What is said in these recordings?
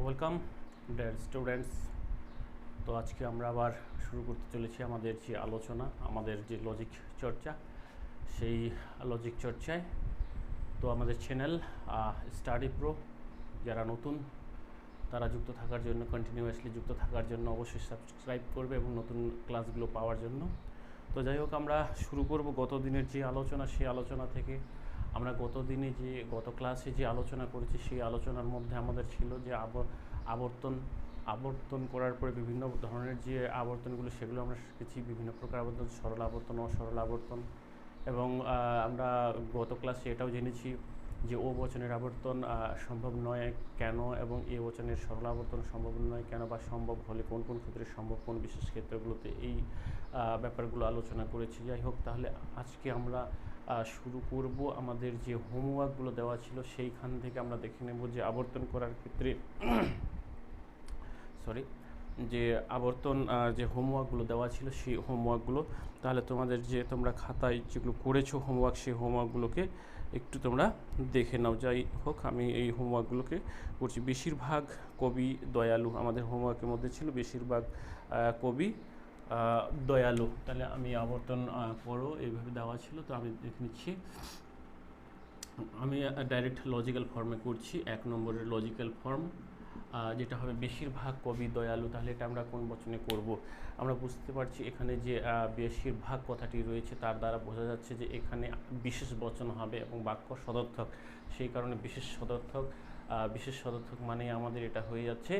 Welcome dear students. তো আজকে আমরা আবার শুরু করতে চলেছি আমাদের যে আলোচনা, আমাদের যে লজিক চর্চা, সেই লজিক চর্চায়। তো আমাদের চ্যানেল স্টাডি প্রো, যারা নতুন তারা যুক্ত থাকার জন্য, কন্টিনিউয়াসলি যুক্ত থাকার জন্য অবশ্যই সাবস্ক্রাইব করবে এবং নতুন ক্লাসগুলো পাওয়ার জন্য। তো যাই হোক, আমরা শুরু করব গত দিনের যে আলোচনা, সেই আলোচনা থেকে। আমরা গত ক্লাসে যে আলোচনা করেছি, সেই আলোচনার মধ্যে আমাদের ছিল যে আবর্তন করার পরে বিভিন্ন ধরনের যে আবর্তনগুলো, সেগুলো আমরা শিখেছি। বিভিন্ন প্রকার আবর্তন, সরল আবর্তন, অসরল আবর্তন। এবং আমরা গত ক্লাসে এটাও জেনেছি যে ও বচনের আবর্তন সম্ভব নয় কেন, এবং এ বচনের সরল আবর্তন সম্ভব নয় কেন, বা সম্ভব হলে কোন কোন ক্ষেত্রে সম্ভব, কোন বিশেষ ক্ষেত্রগুলোতে, এই ব্যাপারগুলো আলোচনা করেছি। যাই হোক, তাহলে আজকে আমরা শুরু করব। আমাদের যে হোমওয়ার্কগুলো দেওয়া ছিল সেইখান থেকে আমরা দেখে নেব যে আবর্তন করার ক্ষেত্রে যে যে হোমওয়ার্কগুলো দেওয়া ছিল, সেই হোমওয়ার্কগুলো তাহলে তোমরা খাতায় যেগুলো করেছো হোমওয়ার্ক, সেই হোমওয়ার্কগুলোকে একটু তোমরা দেখে নাও। যাই হোক, আমি এই হোমওয়ার্কগুলোকে করছি। বেশিরভাগ কবি দয়ালু, আমাদের হোমওয়ার্কের মধ্যে ছিল বেশিরভাগ কবি দয়ালু। তাহলে আমি আবর্তন করো এইভাবে দেওয়া ছিল, তো আমি দেখে নিচ্ছি। আমি ডাইরেক্ট লজিক্যাল ফর্মে করছি। 1 নম্বরের লজিক্যাল ফর্ম যেটা হবে বেশিরভাগ কবি দয়ালু। তাহলে এটা আমরা কোন বচনে করব? আমরা বুঝতে পারছি এখানে যে বেশিরভাগ কথাটি রয়েছে, তার দ্বারা বোঝা যাচ্ছে যে এখানে বিশেষ বচন হবে এবং বাক্য সদর্থক। সেই কারণে বিশেষ সদর্থক মানে আমাদের এটা হয়ে যাচ্ছে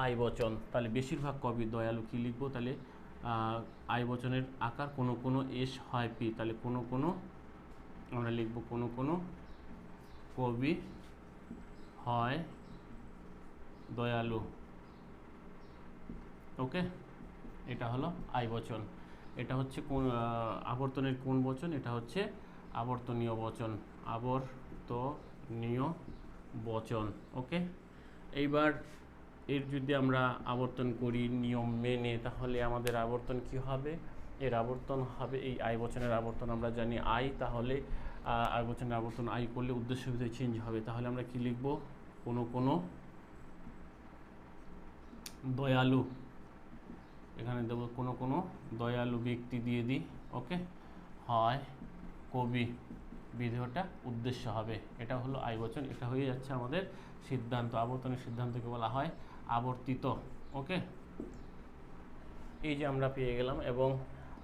আই বচন। তাহলে বেশিরভাগ কবি দয়ালু কি লিখবো? তাহলে আই বচনের আকার কোনো কোনো এস হয় পি। তাহলে কোনো কোনো আমরা লিখব কোনো কোনো কবি হয় দয়ালু। ওকে, এটা হলো আই বচন। এটা হচ্ছে কোন আবর্তনের কোন বচন? এটা হচ্ছে আবর্তনীয় বচন, আবর্তনীয় বচন। ওকে, এইবার এর যদি আমরা আবর্তন করি নিয়ম মেনে, তাহলে আমাদের আবর্তন কি হবে? এর আবর্তন হবে এই আই বচনের আবর্তন। আমরা জানি আই, তাহলে আই বচনের আবর্তন আই করলে উদ্দেশ্য বিধেয় চেঞ্জ হবে। তাহলে আমরা কি লিখব? কোনো কোনো দয়ালু, এখানে দেবো কোনো কোনো দয়ালু ব্যক্তি দিয়ে দিই। ওকে, হয় কবি, বিধেয়টা উদ্দেশ্য হবে। এটা হলো আই বচন। এটা হয়ে যাচ্ছে আমাদের সিদ্ধান্ত। আবর্তনের সিদ্ধান্তকে বলা হয় আবর্তিত। ওকে, এই যে আমরা পেয়ে গেলাম। এবং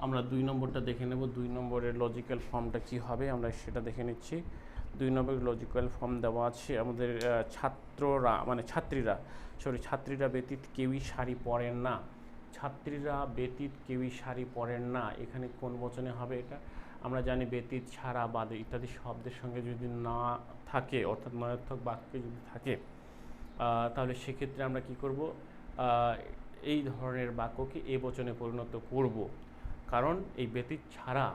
আমরা 2 নম্বরটা দেখে নেব। 2 নম্বরের লজিক্যাল ফর্মটা কি হবে আমরা সেটা দেখে নিচ্ছি। 2 নম্বরের লজিক্যাল ফর্ম দেওয়া আছে আমাদের ছাত্রীরা ব্যতীত কেউই শাড়ি পরেন না। ছাত্রীরা ব্যতীত কেউই শাড়ি পরেন না, এখানে কোন বচনে হবে? এটা আমরা জানি ব্যতীত, ছাড়া, বাদে ইত্যাদি শব্দের সঙ্গে যদি না থাকে, অর্থাৎ নয়ার্থক বাক্যে যদি থাকে, তাহলে সেক্ষেত্রে আমরা কি করব? এই ধরনের বাক্যকে এ বচনে পরিণত করব। কারণ এই ব্যতীত ছাড়া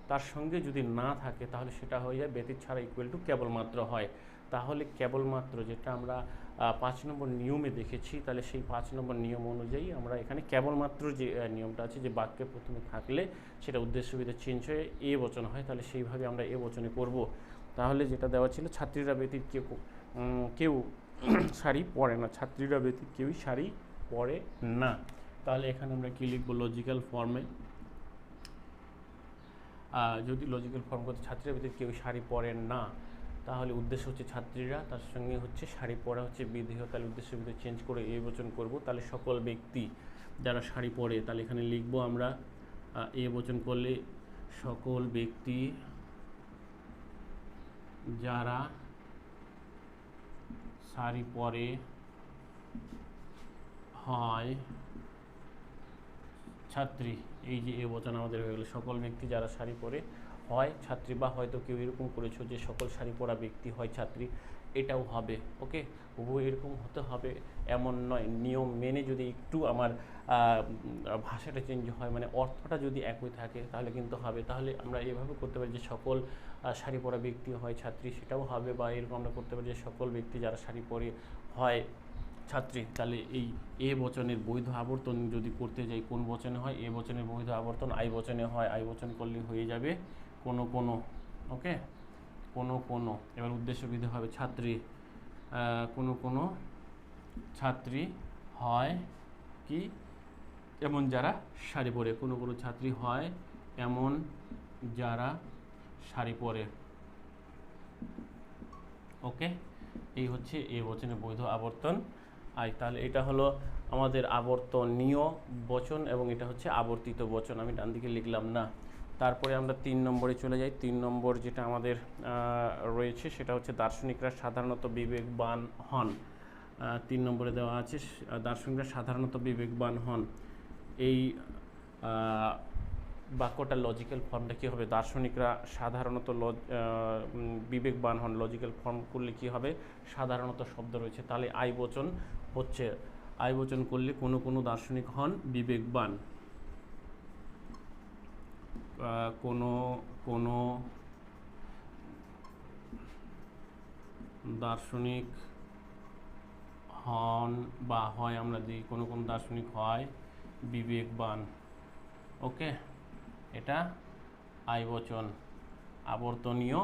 তার সঙ্গে যদি না থাকে, তাহলে সেটা হয়ে যায় ব্যতীত ছাড়া ইকুয়াল টু কেবলমাত্র হয়। তাহলে কেবলমাত্র, যেটা আমরা 5 নম্বর নিয়মে দেখেছি, তাহলে সেই 5 নম্বর নিয়ম অনুযায়ী আমরা এখানে কেবলমাত্র যে নিয়মটা আছে, যে বাক্যে প্রথমে থাকলে সেটা উদ্দেশ্য বিধেয় চেঞ্জ হয়ে এ বচন হয়, তাহলে সেইভাবে আমরা এ বচনে করব। তাহলে যেটা দেওয়া ছিল, ছাত্রীরা ব্যতীত কেউ শাড়ি পরে না, ছাত্রীরা ব্যতীত কেউই শাড়ি পরে না। তাহলে এখানে আমরা কি লিখব? লজিক্যাল ফর্মে যদি লজিক্যাল ফর্ম করতে ছাত্রীরা ব্যতীত কেউ শাড়ি পরেন না, তাহলে উদ্দেশ্য হচ্ছে ছাত্রীরা, তার সঙ্গে হচ্ছে শাড়ি পরা হচ্ছে বিধেয়। তাহলে উদ্দেশ্য বিধেয় চেঞ্জ করে এ বচন করব। তাহলে সকল ব্যক্তি যারা শাড়ি পরে, তাহলে এখানে লিখব আমরা এ বচন করলে সকল ব্যক্তি যারা শাড়ি পরে হয় ছাত্রী। এই যে এ বচন আমাদের হয়ে গেল, সকল ব্যক্তি যারা শাড়ি পরে হয় ছাত্রী। বা হয়তো কেউ এরকম করেছো যে সকল শাড়ি পরা ব্যক্তি হয় ছাত্রী, এটাও হবে। ওকে, হুবহু এরকম হতে হবে এমন নয়, নিয়ম মেনে যদি একটু আমার ভাষাটা চেঞ্জ হয়, মানে অর্থটা যদি একই থাকে, তাহলে কিন্তু হবে। তাহলে আমরা এভাবে করতে পারি যে সকল শাড়ি পরা ব্যক্তি হয় ছাত্রী, সেটাও হবে। বা এরকম আমরা করতে পারি যে সকল ব্যক্তি যারা শাড়ি পরে হয় ছাত্রী। তাহলে এই এ বচনের বৈধ আবর্তন যদি করতে যাই, কোন বচনে হয়? এ বচনের বৈধ আবর্তন আই বচনে হয়। আই বচন করলে হয়ে যাবে কোনো কোনো। ওকে, কোনো কোনো। এবার উদ্দেশ্য বিধেয় হবে ছাত্রী, কোনো কোনো ছাত্রী হয় কি এমন যারা শাড়ি পরে, কোনো কোনো ছাত্রী হয় এমন যারা শাড়ি পরে। ওকে, এই হচ্ছে এ বচনের বৈধ আবর্তন আই। তাহলে এটা হলো আমাদের আবর্তনীয় বচন এবং এটা হচ্ছে আবর্তিত বচন, আমি ডান দিকে লিখলাম না। তারপরে আমরা 3 নম্বরে চলে যাই। 3 নম্বর যেটা আমাদের রয়েছে সেটা হচ্ছে দার্শনিকরা সাধারণত বিবেকবান হন। 3 নম্বরে দেওয়া আছে দার্শনিকরা সাধারণত বিবেকবান হন। এই বাক্যটার লজিক্যাল ফর্মটা কী হবে? দার্শনিকরা সাধারণত বিবেকবান হন, লজিক্যাল ফর্ম করলে কী হবে? সাধারণত শব্দ রয়েছে, তাহলে আই বচন হচ্ছে, আই বচন করলে কোনো কোনো দার্শনিক হন বিবেকবান, কোনো কোনো দার্শনিক হন বা হয়, আমরা দিই কোনো কোনো দার্শনিক হয় বিবেকবান। ওকে, এটা আই বচন আবর্তনীয়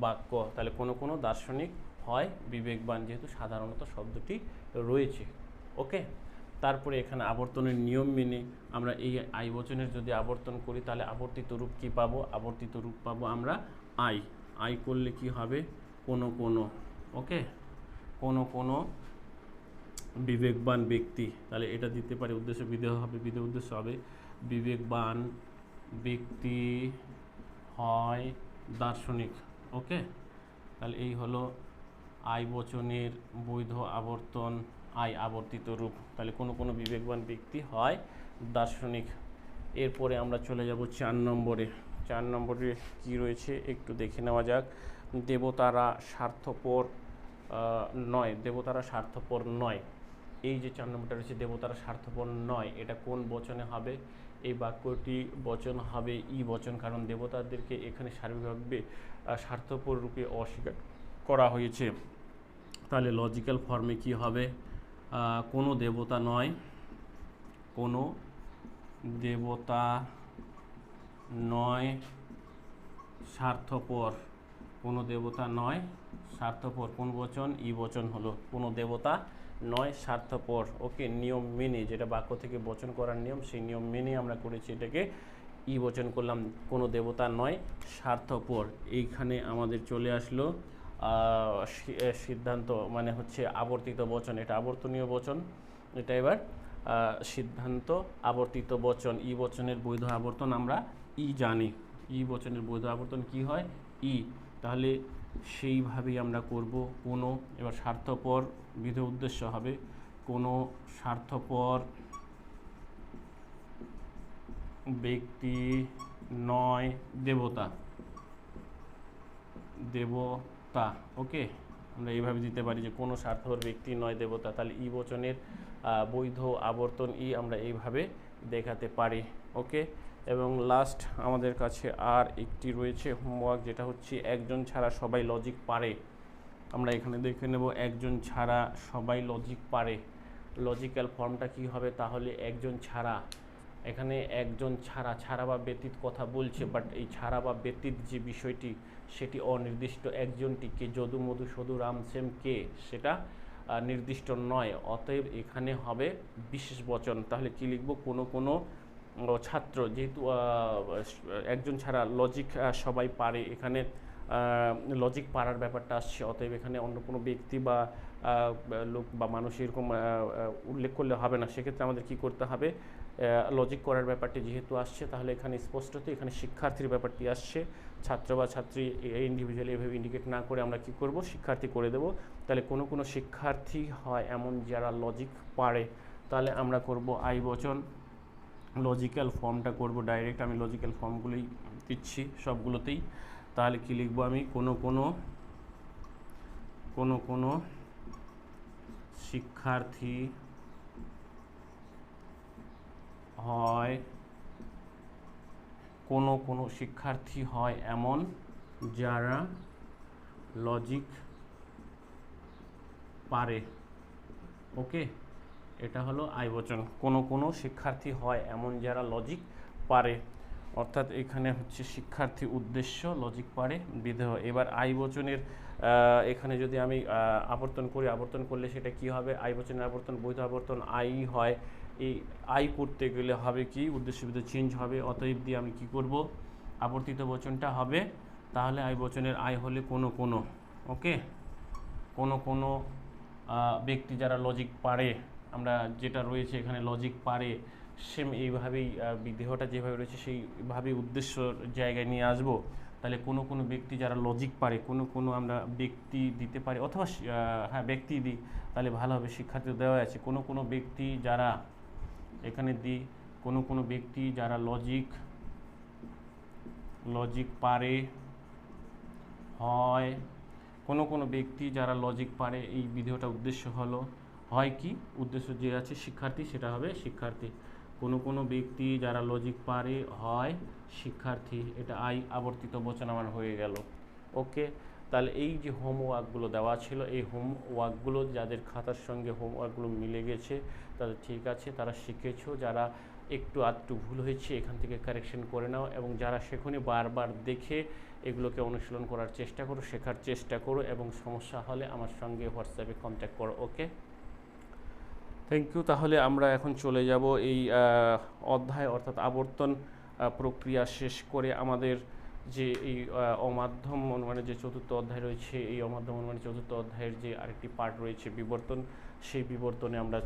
বাক্য। তাহলে কোনো কোনো দার্শনিক হয় বিবেকবান, যেহেতু সাধারণত শব্দটি রয়েছে। ওকে, তারপরে এখানে আবর্তনের নিয়ম মেনে আমরা এই আই বচনের যদি আবর্তন করি তাহলে আবর্তিত রূপ কি পাবো? আবর্তিত রূপ পাবো আমরা আই। আই করলে কি হবে? কোনো কোনো। ওকে, কোনো কোনো বিবেকবান ব্যক্তি, তাহলে এটা দিতে পারে উদ্দেশ্য বিধেয় হবে, বিধেয় উদ্দেশ্য হবে বিবেকবান ব্যক্তি হয় দার্শনিক। ওকে, তাহলে এই হলো আই বচনের বৈধ আবর্তন আই আবর্তিত রূপ। তাহলে কোনো কোনো বিবেকবান ব্যক্তি হয় দার্শনিক। এরপরে আমরা চলে যাব 4 নম্বরে। 4 নম্বরে কি রয়েছে একটু দেখে নেওয়া যাক। দেবতারা স্বার্থপর নয়, দেবতারা স্বার্থপর নয়। এই যে 4 নম্বরটা রয়েছে দেবতারা স্বার্থপর নয়, এটা কোন বচনে হবে? এই বাক্যটি বচন হবে ই বচন, কারণ দেবতাদেরকে এখানে সার্বিকভাবে স্বার্থপর রূপে অস্বীকার করা হয়েছে। তাহলে লজিক্যাল ফর্মে কি হবে? কোনো দেবতা নয়, কোনো দেবতা নয় স্বার্থপর, কোনো দেবতা নয় স্বার্থপর, কোন বচন? ই বচন হলো, কোনো দেবতা নয় স্বার্থপর। ওকে, নিয়ম মেনে, যেটা বাক্য থেকে বচন করার নিয়ম, সেই নিয়ম মেনে আমরা করেছি এটাকে ই বচন করলাম, কোনো দেবতা নয় স্বার্থপর। এইখানে আমাদের চলে আসলো সিদ্ধান্ত, মানে হচ্ছে আবর্তিত বচন, এটা আবর্তনীয় বচন, এটা এবার সিদ্ধান্ত আবর্তিত বচন। ই বচনের বৈধ আবর্তন আমরা ই জানি, ই বচনের বৈধ আবর্তন কি হয়? ই। তাহলে সেইভাবেই আমরা করব। কোনো, এবার স্বার্থপর বিধেয় উদ্দেশ্য হবে কোনো স্বার্থপর ব্যক্তি নয় দেবতা, দেবতা। ওকে, আমরা এইভাবে দিতে পারি যে কোনো স্বার্থপর ব্যক্তি নয় দেবতা। তাহলে ই বচনের বৈধ আবর্তন ই আমরা এইভাবে দেখাতে পারি। ওকে, এবং লাস্ট আমাদের কাছে আর একটি রয়েছে হোমওয়ার্ক, যেটা হচ্ছে একজন ছাড়া সবাই লজিক পারে। আমরা এখানে দেখে নেব একজন ছাড়া সবাই লজিক পারে, লজিক্যাল ফর্মটা কি হবে? তাহলে একজন ছাড়া, এখানে একজন ছাড়া, ছাড়া বা ব্যতীত কথা বলছে, বাট এই ছাড়া বা ব্যতীত যে বিষয়টি সেটি অনির্দিষ্ট। একজনটি কে, যদু মধু সধু রাম সেম কে, সেটা নির্দিষ্ট নয়, অতএব এখানে হবে বিশেষ বচন। তাহলে কি লিখব? কোনো কোনো ছাত্র, যেহেতু একজন ছাড়া লজিক সবাই পারে, এখানে লজিক পারার ব্যাপারটা আসছে, অতএব এখানে অন্য কোনো ব্যক্তি বা লোক বা মানুষ এরকম উল্লেখ করলে হবে না। সেক্ষেত্রে আমাদের কি করতে হবে? লজিক করার ব্যাপারটি যেহেতু আসছে, তাহলে এখানে স্পষ্টত এখানে শিক্ষার্থীর ব্যাপারটি আসছে। ছাত্র বা ছাত্রী ইন্ডিভিজুয়ালি এভাবে ইন্ডিকেট না করে আমরা কি করব? শিক্ষার্থী করে দেব। তাহলে কোনো কোনো শিক্ষার্থী হয় এমন যারা লজিক পারে, তাহলে আমরা করব আই বচন, লজিক্যাল ফর্মটা করব ডাইরেক্ট, আমি লজিক্যাল ফর্মগুলোই দিচ্ছি সবগুলোতেই। তাহলে কি লিখব আমি? কোনো কোনো শিক্ষার্থী হয়, কোনো কোনো শিক্ষার্থী হয় এমন যারা লজিক পারে। ওকে, এটা হলো আই বচন, কোনো কোনো শিক্ষার্থী হয় এমন যারা লজিক পারে। অর্থাৎ এখানে হচ্ছে শিক্ষার্থী উদ্দেশ্য লজিক পারে বিধেয়। এবার আই বচনের এখানে যদি আমি আবর্তন করি, আবর্তন করলে সেটা কি হবে? আই বচনের আবর্তন বৈধ আবর্তন আই হয়। এই আই করতে গেলে হবে কি উদ্দেশ্য বিধেয় চেঞ্জ হবে, অতএব দিয়ে আমি কি করব? আবর্তিত বচনটা হবে। তাহলে আই বচনের আই হলে কোনো কোনো, ওকে, কোনো কোনো ব্যক্তি যারা লজিক পারে, আমরা যেটা রয়েছে এখানে লজিক পারে সেম এইভাবেই বিধেয়টা যেভাবে রয়েছে সেইভাবেই উদ্দেশ্য জায়গায় নিয়ে আসবো। তাহলে কোনো কোনো ব্যক্তি যারা লজিক পারে, কোনো কোনো আমরা ব্যক্তি দিতে পারি, অথবা হ্যাঁ ব্যক্তি দিই তাহলে ভালো হবে, শিক্ষার্থী দেওয়া আছে। কোনো কোনো ব্যক্তি যারা এখানে দিই, কোনো কোনো ব্যক্তি যারা লজিক পারে হয়, কোনো কোনো ব্যক্তি যারা লজিক পারে, এই বিধেয়টা উদ্দেশ্য হলো হয় কি উদ্দেশ্য যে আছে শিক্ষার্থী, সেটা হবে শিক্ষার্থী। কোনো কোনো ব্যক্তি যারা লজিক পারে হয় শিক্ষার্থী, এটা আই আবর্তিত বচন আমার হয়ে গেল। ওকে, তাহলে এই যে হোমওয়ার্কগুলো দেওয়া ছিল, এই হোমওয়ার্কগুলো যাদের খাতার সঙ্গে হোমওয়ার্কগুলো মিলে গেছে তাদের ঠিক আছে, তারা শিখেছো। যারা একটু আধটু ভুল হয়েছে এখান থেকে কারেকশন করে নাও, এবং যারা সেখানে বারবার দেখে এগুলোকে অনুশীলন করার চেষ্টা করো, শেখার চেষ্টা করো, এবং সমস্যা হলে আমার সঙ্গে হোয়াটসঅ্যাপে কন্ট্যাক্ট করো। ওকে, থ্যাংক ইউ। তাহলে আমরা এখন চলে যাব এই অধ্যায় অর্থাৎ আবর্তন প্রক্রিয়া শেষ করে আমাদের যে এই অমাধ্যম অনুমানের যে চতুর্থ অধ্যায় রয়েছে, এই অমাধ্যম অনুমানের চতুর্থ অধ্যায়ের যে আরেকটি পার্ট রয়েছে বিবর্তন, সেই বিবর্তনে আমরা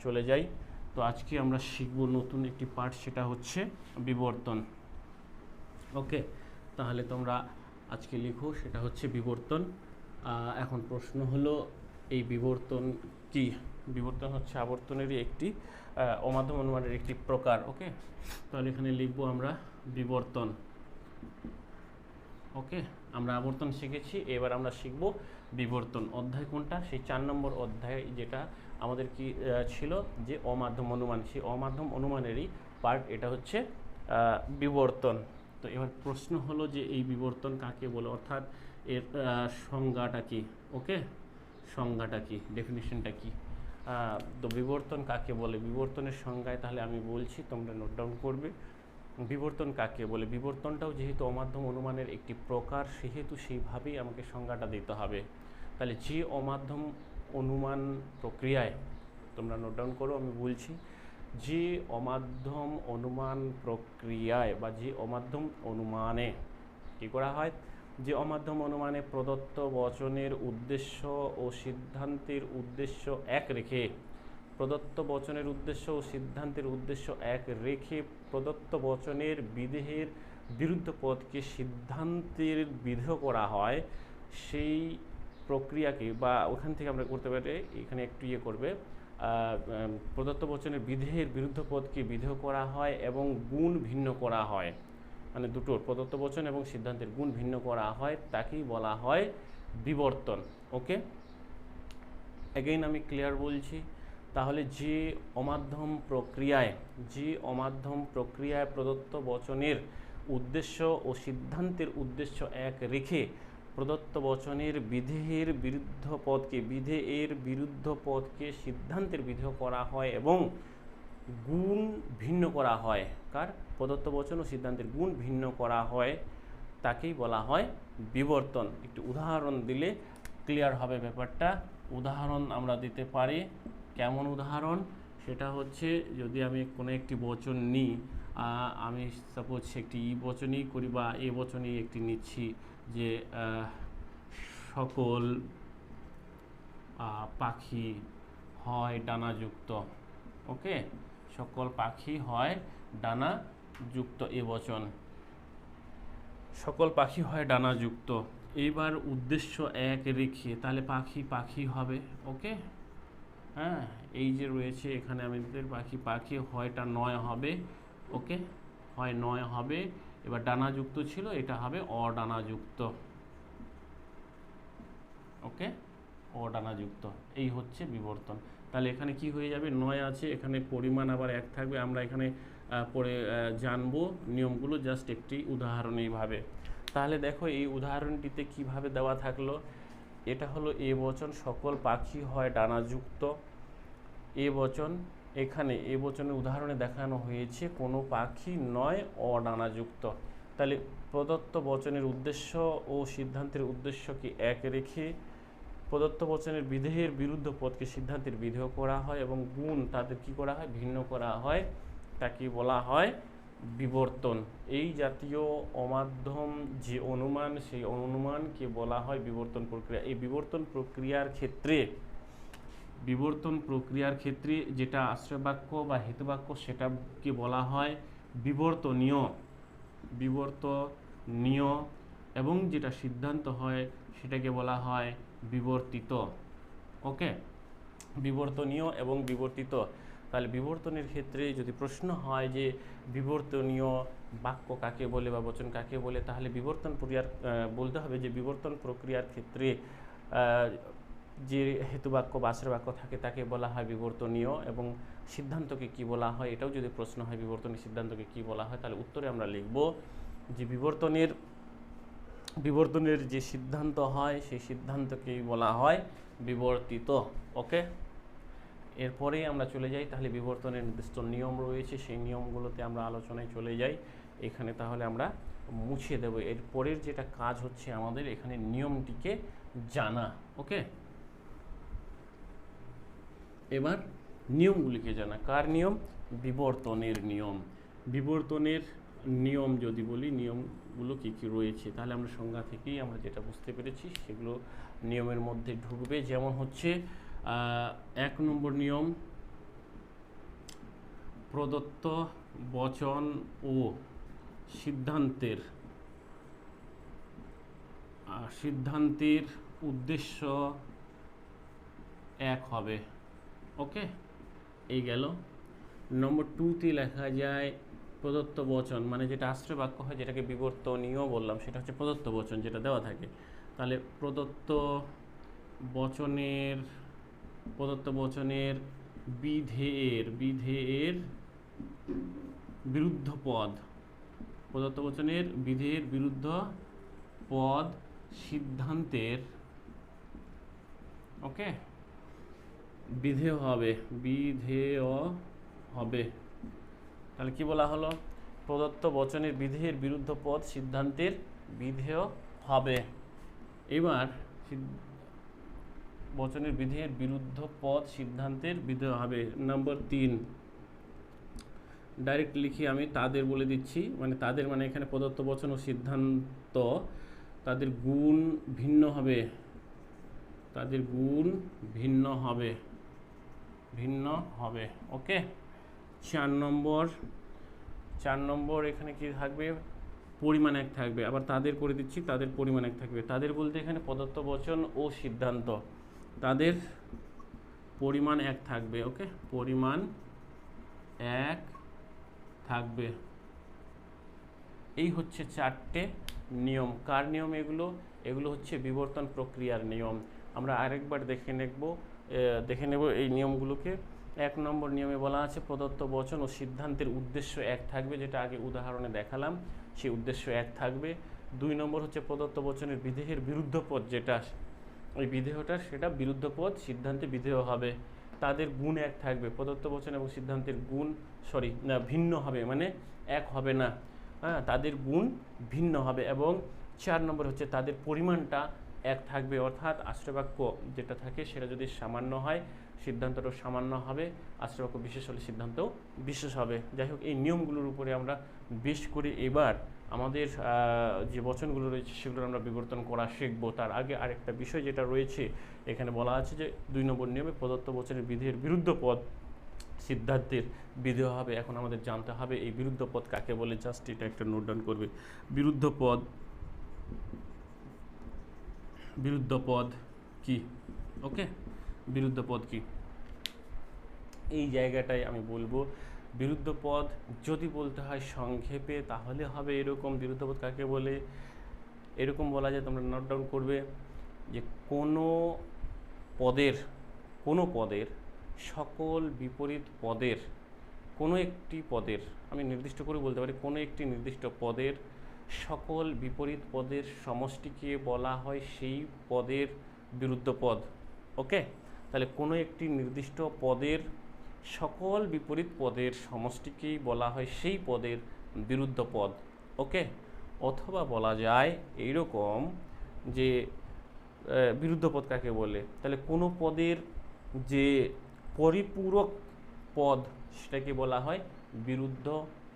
চলে যাই। তো আজকে আমরা শিখব নতুন একটি পার্ট, সেটা হচ্ছে বিবর্তন। ওকে, তাহলে তোমরা আজকে লিখো, সেটা হচ্ছে বিবর্তন। এখন প্রশ্ন হলো এই বিবর্তন কি? বিবর্তন হচ্ছে আবর্তনেরই একটি অমাধ্যম অনুমানের একটি প্রকার। ওকে, তাহলে এখানে লিখবো আমরা বিবর্তন। ওকে, আমরা আবর্তন শিখেছি, এবার আমরা শিখব বিবর্তন। অধ্যায় কোনটা? সেই 4 নম্বর অধ্যায়, যেটা আমাদের কি ছিল যে অমাধ্যম অনুমান, সেই অমাধ্যম অনুমানেরই পার্ট এটা হচ্ছে বিবর্তন। তো এবার প্রশ্ন হলো যে এই বিবর্তন কাকে বলে, অর্থাৎ এর সংজ্ঞাটা কি? ওকে, সংজ্ঞাটা কি, ডেফিনিশনটা কি? তো বিবর্তন কাকে বলে, বিবর্তনের সংজ্ঞায় তাহলে আমি বলছি, তোমরা নোট ডাউন করবে। বিবর্তন কাকে বলে, বিবর্তনটাও যেহেতু অমাধ্যম অনুমানের একটি প্রকার, সেহেতু সেইভাবেই আমাকে সংজ্ঞাটা দিতে হবে। তাহলে যে অমাধ্যম অনুমান প্রক্রিয়ায়, তোমরা নোট ডাউন করো, আমি বলছি, যে অমাধ্যম অনুমান প্রক্রিয়ায় বা যে অমাধ্যম অনুমানে কী করা হয়, যে অমাধ্যম অনুমানে প্রদত্ত বচনের উদ্দেশ্য ও সিদ্ধান্তের উদ্দেশ্য এক রেখে, প্রদত্ত বচনের উদ্দেশ্য ও সিদ্ধান্তের উদ্দেশ্য এক রেখে প্রদত্ত বচনের বিধেয়ের বিরুদ্ধ পদকে সিদ্ধান্তের বিধেয় করা হয়, সেই প্রক্রিয়াকে, বা ওখান থেকে আমরা করতে পারি, এখানে একটু করবে, প্রদত্ত বচনের বিধেয়ের বিরুদ্ধ পদকে বিধেয় করা হয় এবং গুণ ভিন্ন করা হয়, মানে দুটোর, প্রদত্ত বচন এবং সিদ্ধান্তের গুণ ভিন্ন করা হয়, তাকেই বলা হয় বিবর্তন। ওকে, অ্যাগেইন আমি ক্লিয়ার বলছি। তাহলে যে অমাধ্যম প্রক্রিয়ায় প্রদত্ত বচনের উদ্দেশ্য ও সিদ্ধান্তের উদ্দেশ্য এক রেখে প্রদত্ত বচনের বিধেয়ের বিরুদ্ধ পদকে সিদ্ধান্তের বিধেয় করা হয় এবং গুণ ভিন্ন করা হয়, কার? প্রদত্ত বচন ও সিদ্ধান্তের গুণ ভিন্ন করা হয়, তাকেই বলা হয় বিবর্তন। একটু উদাহরণ দিলে ক্লিয়ার হবে ব্যাপারটা। উদাহরণ আমরা দিতে পারি, কেমন উদাহরণ? সেটা হচ্ছে, যদি আমি কোনো একটি বচন নিই, আমি সাপোজ একটি ই বচনই করি বা এ বচনই একটি নিচ্ছি, যে সকল পাখি হয় ডানাযুক্ত। ওকে, সকল পাখি হয় ডানাযুক্ত, এ বচন, সকল পাখি হয় ডানাযুক্ত। এইবার উদ্দেশ্য এক রেখে, তাহলে পাখি হবে। ওকে, হ্যাঁ, এই যে রয়েছে এখানে আমাদের পাখি হয়টা নয় হবে। ওকে, হয় নয় হবে। এবার ডানাযুক্ত ছিল, এটা হবে অডানাযুক্ত। ওকে, অডানাযুক্ত, এই হচ্ছে বিবর্তন। তাহলে এখানে কি হয়ে যাবে, নয় আছে, এখানে পরিমাণ আবার এক থাকবে। আমরা এখানে পরে জানবো নিয়মগুলো, জাস্ট একটি উদাহরণ এইভাবে। তাহলে দেখো এই উদাহরণটিতে কিভাবে দেওয়া থাকলো, এটা হলো এ বচন, সকল পাখি হয় ডানাযুক্ত, এ বচন, এখানে এবচনের উদাহরণে দেখানো হয়েছে কোনো পাখি নয় অডানাযুক্ত। তাহলে প্রদত্ত বচনের উদ্দেশ্য ও সিদ্ধান্তের উদ্দেশ্যকে এক রেখে প্রদত্ত বচনের বিধেয়ের বিরুদ্ধ পদকে সিদ্ধান্তের বিধেয় করা হয় এবং গুণ তাদের কি করা হয়, ভিন্ন করা হয়, তাকে বলা হয় বিবর্তন। এই জাতীয় অমাধ্যম যে অনুমান, সেই অনুমানকে বলা হয় বিবর্তন প্রক্রিয়া। এই বিবর্তন প্রক্রিয়ার ক্ষেত্রে যেটা আশ্রয় বাক্য বা হেতুবাক্য সেটাকে বলা হয় বিবর্তনীয় এবং যেটা সিদ্ধান্ত হয় সেটাকে বলা হয় বিবর্তিত। ওকে, বিবর্তনীয় এবং বিবর্তিত। তাহলে বিবর্তনের ক্ষেত্রে যদি প্রশ্ন হয় যে বিবর্তনীয় বাক্য কাকে বলে বা বচন কাকে বলে, তাহলে বিবর্তন প্রক্রিয়ার বলতে হবে যে বিবর্তন প্রক্রিয়ার ক্ষেত্রে যে হেতুবাক্য বা আশ্রয় বাক্য থাকে তাকে বলা হয় বিবর্তনীয়, এবং সিদ্ধান্তকে কি বলা হয় এটাও যদি প্রশ্ন হয় বিবর্তনীয় সিদ্ধান্তকে কি বলা হয়, তাহলে উত্তরে আমরা লিখব যে বিবর্তনের যে সিদ্ধান্ত হয় সেই সিদ্ধান্তকেই বলা হয় বিবর্তিত। ওকে, এরপরেই আমরা চলে যাই, তাহলে বিবর্তনের নির্দিষ্ট নিয়ম রয়েছে, সেই নিয়মগুলোতে আমরা আলোচনায় চলে যাই। এখানে তাহলে আমরা মুছে দেব। এর পরের যেটা কাজ হচ্ছে আমাদের এখানে নিয়মটিকে জানা। ওকে, এবার নিয়মগুলিকে জানা। কার নিয়ম? বিবর্তনের নিয়ম। বিবর্তনের নিয়ম যদি বলি, নিয়মগুলো কী কী রয়েছে, তাহলে আমরা সংজ্ঞা থেকেই আমরা যেটা বুঝতে পেরেছি সেগুলো নিয়মের মধ্যে ঢুকবে। যেমন হচ্ছে 1 নম্বর নিয়ম, প্রদত্ত বচন ও সিদ্ধান্তের উদ্দেশ্য এক হবে। ওকে, এই গেল। নম্বর 2তে লেখা যায় প্রদত্ত বচন, মানে যেটা আশ্রয় বাক্য হয়, যেটাকে বিবর্তনীয় বললাম, সেটা হচ্ছে প্রদত্ত বচন যেটা দেওয়া থাকে। তাহলে প্রদত্ত বচনের বিধেয়ের বিরুদ্ধ পদ, প্রদত্ত বচনের বিধেয়ের বিরুদ্ধ পদ সিদ্ধান্তের ওকে বিধেয় হবে। তাহলে কি বলা হলো? প্রদত্ত বচনের বিধেয়ের বিরুদ্ধ পদ সিদ্ধান্তের বিধেয় হবে। এবার বচনের বিধেয়ের বিরুদ্ধ পদ সিদ্ধান্তের বিধেয় হবে। নম্বর 3, ডাইরেক্ট লিখি আমি, তাদের বলে দিচ্ছি। মানে তাদের মানে এখানে প্রদত্ত বচন ও সিদ্ধান্ত, তাদের গুণ ভিন্ন হবে। ওকে, 4 নম্বর এখানে কি থাকবে? পরিমাণ এক থাকবে। আবার তাদের করে দিচ্ছি, তাদের পরিমাণ এক থাকবে। তাদের বলতে এখানে প্রদত্ত বচন ও সিদ্ধান্ত, তাদের পরিমাণ এক থাকবে। ওকে, পরিমাণ এক থাকবে। এই হচ্ছে 4টে নিয়ম। কার নিয়ম এগুলো? এগুলো হচ্ছে বিবর্তন প্রক্রিয়ার নিয়ম। আমরা আরেকবার দেখে নেব এই নিয়মগুলোকে। 1 নম্বর নিয়মে বলা আছে প্রদত্ত বচন ও সিদ্ধান্তের উদ্দেশ্য এক থাকবে, যেটা আগে উদাহরণে দেখালাম, সেই উদ্দেশ্য এক থাকবে। 2 নম্বর হচ্ছে প্রদত্ত বচনের বিধেয়ের বিরুদ্ধ পদ, যেটা ওই বিধেয়টা সেটা বিরুদ্ধ পদ সিদ্ধান্তে বিধেয় হবে। তাদের গুণ এক থাকবে। প্রদত্ত বচন এবং সিদ্ধান্তের গুণ ভিন্ন হবে, মানে এক হবে না। হ্যাঁ, তাদের গুণ ভিন্ন হবে। এবং 4 নম্বর হচ্ছে তাদের পরিমাণটা এক থাকবে, অর্থাৎ আশ্রয়বাক্য যেটা থাকে সেটা যদি সামান্য হয় সিদ্ধান্তটাও সামান্য হবে, আশ্রয়বাক্য বিশেষ হলে সিদ্ধান্তও বিশেষ হবে। যাই হোক, এই নিয়মগুলোর উপরে আমরা বেশ করে এবার আমাদের যে বচনগুলো রয়েছে সেগুলো আমরা বিবর্তন করা শিখব। তার আগে আরেকটা বিষয় যেটা রয়েছে, এখানে বলা আছে যে 2 নম্বর নিয়মে প্রদত্ত বচনের বিধেয়ের বিরুদ্ধ পদ সিদ্ধান্তের বিধেয় হবে। এখন আমাদের জানতে হবে এই বিরুদ্ধ পদ কাকে বলে। জাস্ট এটা একটা নোট ডাউন করবে। বিরুদ্ধ পদ কি? ওকে, বিরুদ্ধ পদ কি এই জায়গাটায় আমি বলবো। বিরুদ্ধ পদ যদি বলতে হয় সংক্ষেপে তাহলে হবে এরকম। বিরুদ্ধ পদ কাকে বলে? এরকম বলা যায়, তোমরা নোট ডাউন করবে যে কোনো পদের সকল বিপরীত পদের কোনো একটি পদের, আমি নির্দিষ্ট করে বলতে পারি, কোনো একটি নির্দিষ্ট পদের সকল বিপরীত পদের সমষ্টিকে বলা হয় সেই পদের বিরুদ্ধ পদ। ওকে, তাহলে কোনো একটি নির্দিষ্ট পদের সকল বিপরীত পদের সমষ্টিকেই বলা হয় সেই পদের বিরুদ্ধ পদ। ওকে, অথবা বলা যায় এইরকম যে বিরুদ্ধ পদ কাকে বলে, তাহলে কোনো পদের যে পরিপূরক পদ সেটাকে বলা হয় বিরুদ্ধ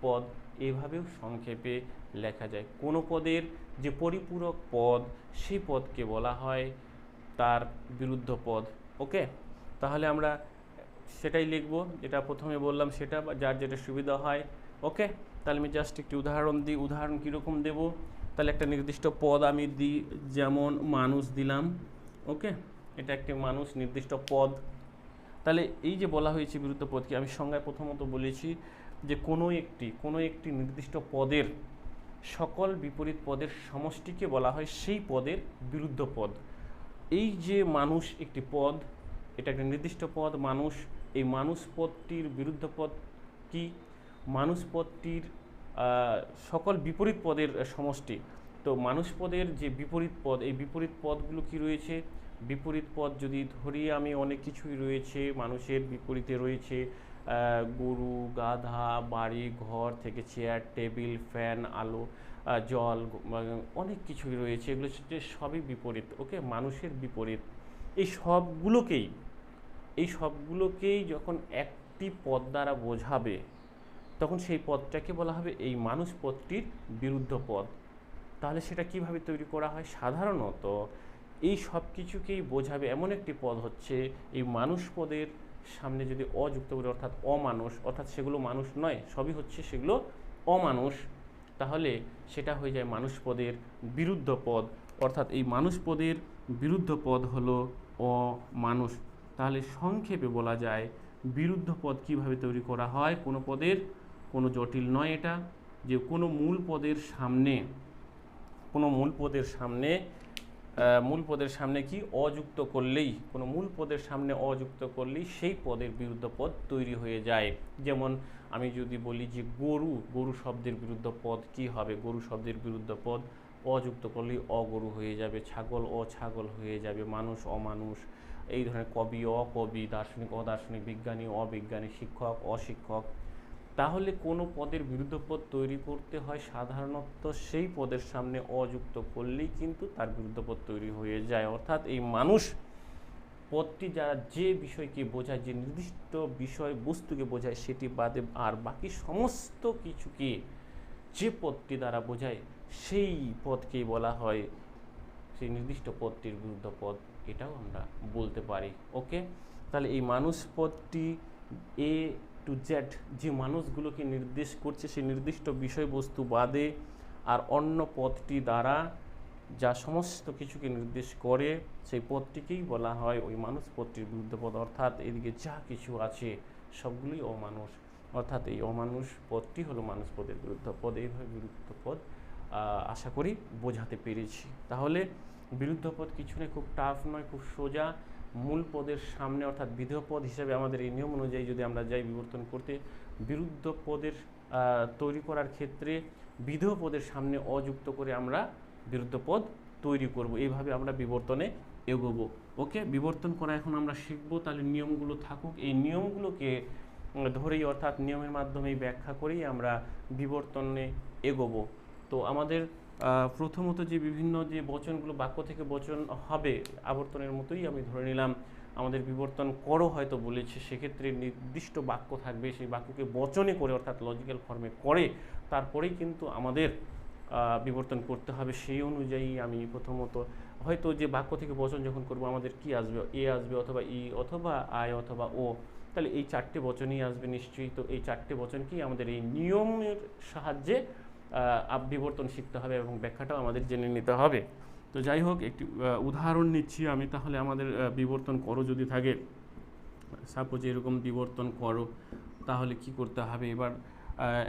পদ। এভাবেও সংক্ষেপে লেখা যায়। কোনো পদের যে পরিপূরক পদ সেই পদকে বলা হয় তার বিরুদ্ধ পদ। ওকে, তাহলে আমরা সেটাই লিখব, যেটা প্রথমে বললাম সেটা, যার যেটা সুবিধা হয়। ওকে, তাহলে আমি জাস্ট একটি উদাহরণ দিই। উদাহরণ কীরকম দেব, তাহলে একটা নির্দিষ্ট পদ আমি দিই, যেমন মানুষ দিলাম। ওকে, এটা একটি মানুষ নির্দিষ্ট পদ। তাহলে এই যে বলা হয়েছে বিরুদ্ধ পদকে, আমি সংজ্ঞায় প্রথমত বলেছি যে কোনো একটি নির্দিষ্ট পদের সকল বিপরীত পদের সমষ্টিকে বলা হয় সেই পদের বিরুদ্ধ পদ। এই যে মানুষ একটি পদ, এটা একটা নির্দিষ্ট পদ মানুষ। এই মানুষ পদটির বিরুদ্ধ পদ কি? মানুষ পদটির সকল বিপরীত পদের সমষ্টি। তো মানুষ পদের যে বিপরীত পদ, এই বিপরীত পদগুলো কি রয়েছে? বিপরীত পদ যদি ধরি আমি, অনেক কিছুই রয়েছে। মানুষের বিপরীতে রয়েছে গরু, গাধা, বাড়ি ঘর থেকে চেয়ার, টেবিল, ফ্যান, আলো, জল, অনেক কিছুই রয়েছে। এগুলো হচ্ছে সবই বিপরীত। ওকে, মানুষের বিপরীত। এই সবগুলোকেই যখন একটি পদ দ্বারা বোঝাবে তখন সেই পদটাকে বলা হবে এই মানুষ পদটির বিরুদ্ধ পদ। তাহলে সেটা কিভাবে তৈরি করা হয়? সাধারণত এই সব কিছুকেই বোঝাবে এমন একটি পদ হচ্ছে এই মানুষ পদের সামনে যদি অযুক্ত করি, অর্থাৎ অমানুষ, অর্থাৎ সেগুলো মানুষ নয়, সবই হচ্ছে সেগুলো অমানুষ, তাহলে সেটা হয়ে যায় মানুষ পদের বিরুদ্ধ পদ। অর্থাৎ এই মানুষ পদের বিরুদ্ধ পদ হলো অমানুষ। তাহলে সংক্ষেপে বলা যায় বিরুদ্ধ পদ কিভাবে তৈরি করা হয়। কোনো পদের কোনো জটিল নয় এটা, যে কোনো মূল পদের সামনে কি অযুক্ত করলেই, কোনো মূল পদের সামনে অযুক্ত করলেই সেই পদের বিরুদ্ধ পদ তৈরি হয়ে যায়। যেমন আমি যদি বলি যে গরু শব্দের বিরুদ্ধ পদ কি হবে? গরু শব্দের বিরুদ্ধ পদ অযুক্ত করলেই অগরু হয়ে যাবে, ছাগল অছাগল হয়ে যাবে, মানুষ অমানুষ। এই ধরনের কবি অকবি, দার্শনিক অদার্শনিক, বিজ্ঞানী অবিজ্ঞানী, শিক্ষক অশিক্ষক। তাহলে কোনো পদের বিরুদ্ধ পদ তৈরি করতে হয় সাধারণত সেই পদের সামনে অযুক্ত করলেই কিন্তু তার বিরুদ্ধ পদ তৈরি হয়ে যায়। অর্থাৎ এই মানুষ পদটি যারা যে বিষয়কে বোঝায়, যে নির্দিষ্ট বিষয় বস্তুকে বোঝায়, সেটি বাদে আর বাকি সমস্ত কিছুকে যে পদটি দ্বারা বোঝায় সেই পদকেই বলা হয় সেই নির্দিষ্ট পদটির বিরুদ্ধ পদ। এটাও আমরা বলতে পারি। ওকে, তাহলে এই মানুষ পদটি এ টু জেড যে মানুষগুলোকে নির্দেশ করছে সেই নির্দিষ্ট বিষয়বস্তু বাদে আর অন্য পদটি দ্বারা যা সমস্ত কিছুকে নির্দেশ করে সেই পদটিকেই বলা হয় ওই মানুষ পদটির বিরুদ্ধ পদ। অর্থাৎ এদিকে যা কিছু আছে সবগুলোই অমানুষ, অর্থাৎ এই অমানুষ পদটি হলো মানুষ পদের বিরুদ্ধ পদ। এইভাবে বিরুদ্ধ পদ আশা করি বোঝাতে পেরেছি। তাহলে বিরুদ্ধ পদ কিছু নয়, খুব টাফ নয়, খুব সোজা। মূল পদের সামনে অর্থাৎ বিধেয় পদ হিসেবে আমাদের এই নিয়ম অনুযায়ী যদি আমরা যাই বিবর্তন করতে, বিরুদ্ধ পদের তৈরি করার ক্ষেত্রে বিধেয় পদের সামনে অযুক্ত করে আমরা বিরুদ্ধ পদ তৈরি করব। এইভাবে আমরা বিবর্তনে এগোবো। ওকে, বিবর্তন করা এখন আমরা শিখবো। তাহলে নিয়মগুলো থাকুক, এই নিয়মগুলোকে ধরেই অর্থাৎ নিয়মের মাধ্যমেই ব্যাখ্যা করেই আমরা বিবর্তনে এগোবো। তো আমাদের প্রথমত যে বিভিন্ন যে বচনগুলো বাক্য থেকে বচন হবে আবর্তনের মতোই আমি ধরে নিলাম। আমাদের বিবর্তন করো হয়তো বলেছে, সেক্ষেত্রে নির্দিষ্ট বাক্য থাকবে, সেই বাক্যকে বচনে করে অর্থাৎ লজিক্যাল ফর্মে করে তারপরেই কিন্তু আমাদের বিবর্তন করতে হবে। সেই অনুযায়ী আমি প্রথমত হয়তো যে বাক্য থেকে বচন যখন করব আমাদের কি আসবে, এ আসবে অথবা ই অথবা আই অথবা ও, তাহলে এই চারটে বচনই আসবে নিশ্চয়ই। তো এই চারটে বচনকেই আমাদের এই নিয়মের সাহায্যে বিবর্তন শিখতে হবে এবং ব্যাখ্যাটাও আমাদের জেনে নিতে হবে। তো যাই হোক, একটি উদাহরণ নিচ্ছি আমি। তাহলে আমাদের বিবর্তন করো যদি থাকে, সাপোজ এরকম বিবর্তন করো, তাহলে কি করতে হবে? এবার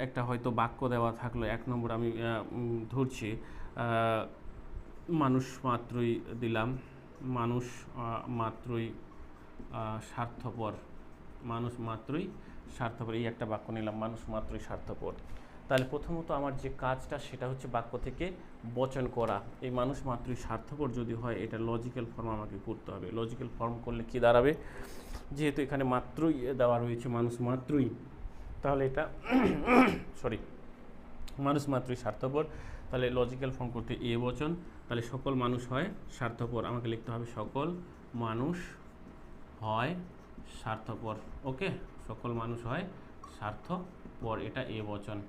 একটা হয়তো বাক্য দেওয়া থাকলো, 1 নম্বর আমি ধরছি, মানুষ মাত্রই দিলাম, মানুষ মাত্রই স্বার্থপর, মানুষ মাত্রই স্বার্থপর, এই একটা বাক্য নিলাম, মানুষ মাত্রই স্বার্থপর। তাহলে প্রথমত আমার যে কাজটা সেটা হচ্ছে বাক্য থেকে বচন করা। এই মানুষ মাত্রই স্বার্থপর যদি হয়, এটা লজিক্যাল ফর্ম আমাকে করতে হবে। লজিক্যাল ফর্ম করলে কি দাঁড়াবে, যেহেতু এখানে মাত্রই দেওয়া রয়েছে মানুষ মাত্রই, তাহলে এটা সরি মানুষ মাত্রই স্বার্থপর, তাহলে লজিক্যাল ফর্ম করতে এ বচন, তাহলে সকল মানুষ হয় স্বার্থপর, আমাকে লিখতে হবে সকল মানুষ হয় স্বার্থপর। ওকে, সকল মানুষ হয় স্বার্থপর, এটা এ বচন।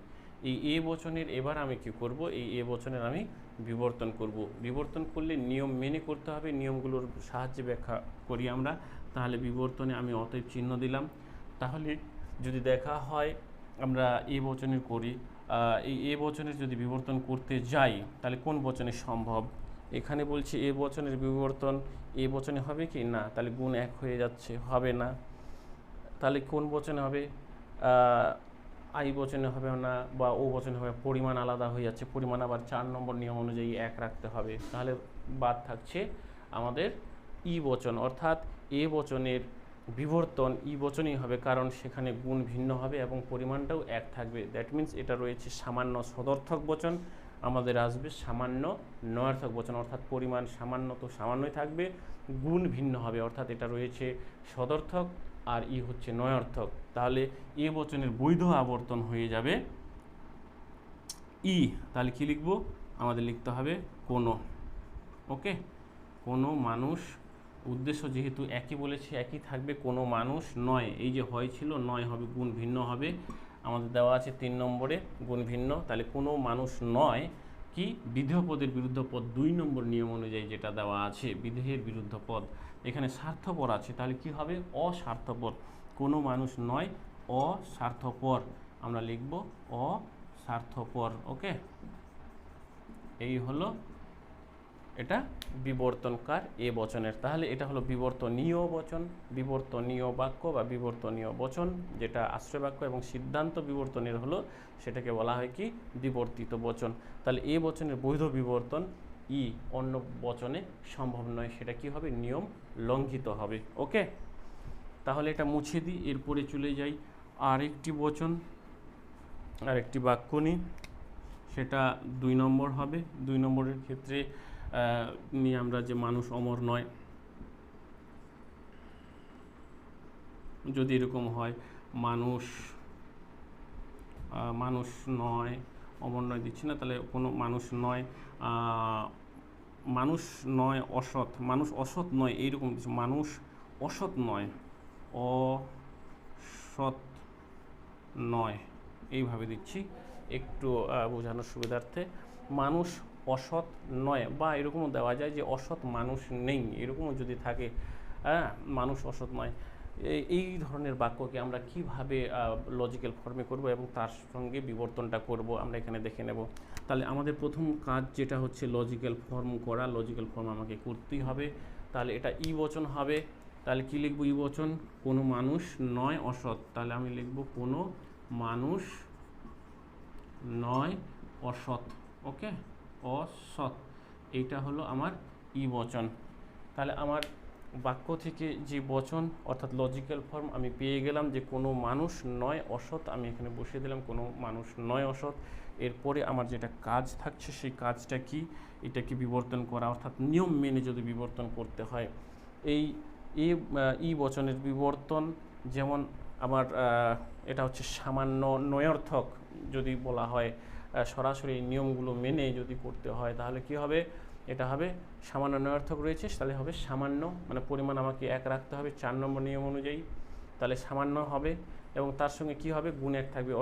এই এ বচনের এবার আমি কি করব, এই এ বচনের আমি বিবর্তন করব। বিবর্তন করলে নিয়ম মেনে করতে হবে, নিয়মগুলোর সাহায্যে ব্যাখ্যা করি আমরা। তাহলে বিবর্তনে আমি অতএব চিহ্ন দিলাম। তাহলে যদি দেখা হয় আমরা এ বচনের করি, এই এ বচনের যদি বিবর্তন করতে যাই তাহলে কোন বচনে সম্ভব, এখানে বলছি এ বচনের বিবর্তন এ বচনে হবে কি না, তাহলে গুণ 1 হয়ে যাচ্ছে, হবে না। তাহলে কোন বচনে হবে, আই বচনে হবে না, বা ও বচনে হবে, পরিমাণ আলাদা হয়ে যাচ্ছে, পরিমাণ আবার 4 নম্বর নিয়ম অনুযায়ী 1 রাখতে হবে। তাহলে বাদ থাকছে আমাদের ই বচন, অর্থাৎ এ বচনের বিবর্তন ই বচনই হবে, কারণ সেখানে গুণ ভিন্ন হবে এবং পরিমাণটাও 1 থাকবে। দ্যাট মিন্স এটা রয়েছে সামান্য সদর্থক বচন, আমাদের আসবে সামান্য নয়ার্থক বচন, অর্থাৎ পরিমাণ সামান্য তো সামান্যই থাকবে, গুণ ভিন্ন হবে, অর্থাৎ এটা রয়েছে সদর্থক আর ই হচ্ছে নয়ার্থক। তাহলে এ বচনের বৈধ আবর্তন হয়ে যাবে ই। তাহলে কি লিখব, আমাদের লিখতে হবে কোনো। ওকে, কোনো মানুষ, উদ্দেশ্য যেহেতু একই বলেছে একই থাকবে, কোনো মানুষ নয়, এই যে হয় ছিল নয় হবে, গুণ ভিন্ন হবে, আমাদের দেওয়া আছে 3 নম্বরে গুণ ভিন্ন। তাহলে কোনো মানুষ নয় কি বিধেয় পদের বিরুদ্ধ পদ 2 নম্বর নিয়ম অনুযায়ী যেটা দেওয়া আছে, বিধেয়ের বিরুদ্ধ পদ, এখানে স্বার্থপর আছে, তাহলে কি হবে অস্বার্থপর। কোনো মানুষ নয় অস্বার্থপর, আমরা লিখব অস্বার্থপর। ওকে, এই হলো এটা বিবর্তনকার এ বচনের। তাহলে এটা হলো বিবর্তনীয় বচন, বিবর্তনীয় বাক্য বা বিবর্তনীয় বচন, যেটা আশ্রয় বাক্য এবং সিদ্ধান্ত বিবর্তনের হলো সেটাকে বলা হয় কি বিবর্তিত বচন। তাহলে এ বচনের বৈধ বিবর্তন ই অন্য বচনে সম্ভব নয়, সেটা কি হবে, নিয়ম লঙ্ঘিত হবে। ওকে, তাহলে এটা মুছে দিই, এরপরে চলে যাই আরেকটি বচন, আরেকটি বাক্য নিই, সেটা 2 নম্বর হবে। 2 নম্বরের ক্ষেত্রে নিয়ে আমরা যে মানুষ অমর নয়, যদি এরকম হয় মানুষ মানুষ নয়, অমর নয় দিচ্ছি না, তাহলে কোনো মানুষ নয়, মানুষ নয় অসৎ, মানুষ অসৎ নয়, এইরকম কিছু, মানুষ অসৎ নয়, অসৎ নয়, এইভাবে দিচ্ছি একটু বোঝানোর সুবিধার্থে। মানুষ অসৎ নয়, বা এরকমও দেওয়া যায় যে অসৎ মানুষ নেই, এরকমও যদি থাকে, মানুষ অসৎ নয়। এই ধরনের বাক্যকে আমরা কিভাবে লজিক্যাল ফর্মে করব এবং তার সঙ্গে বিবর্তনটা করব আমরা এখানে দেখে নেব। তাহলে আমাদের প্রথম কাজ যেটা হচ্ছে লজিক্যাল ফর্ম করা, লজিক্যাল ফর্ম আমাকে করতেই হবে। তাহলে এটা ই বচন হবে, তাহলে কি লিখব, ই বচন কোনো মানুষ নয় অসৎ, তাহলে আমি লিখব কোনো মানুষ নয় অসৎ। ওকে, অসৎ, এইটা হলো আমার ই বচন। তাহলে আমার বাক্য থেকে যে বচন অর্থাৎ লজিক্যাল ফর্ম আমি পেয়ে গেলাম যে কোনো মানুষ নয় অসৎ, আমি এখানে বসিয়ে দিলাম কোনো মানুষ নয় অসৎ। এরপরে আমার যেটা কাজ থাকছে সেই কাজটা কি, এটাকে বিবর্তন করা, অর্থাৎ নিয়ম মেনে যদি বিবর্তন করতে হয়। এই ই বচনের বিবর্তন যেমন আমার এটা হচ্ছে সামান্য নয়ার্থক, যদি বলা হয় সরাসরি নিয়মগুলো মেনে যদি করতে হয় তাহলে কি হবে, এটা হবে সামান্য নয়ার্থক রয়েছে, তাহলে হবে সামান্য, মানে পরিমাণ আমাকে 1 রাখতে হবে 4 নম্বর নিয়ম অনুযায়ী, তাহলে সামান্য হবে এবং তার সঙ্গে কি হবে গুণ 1 থাকবে,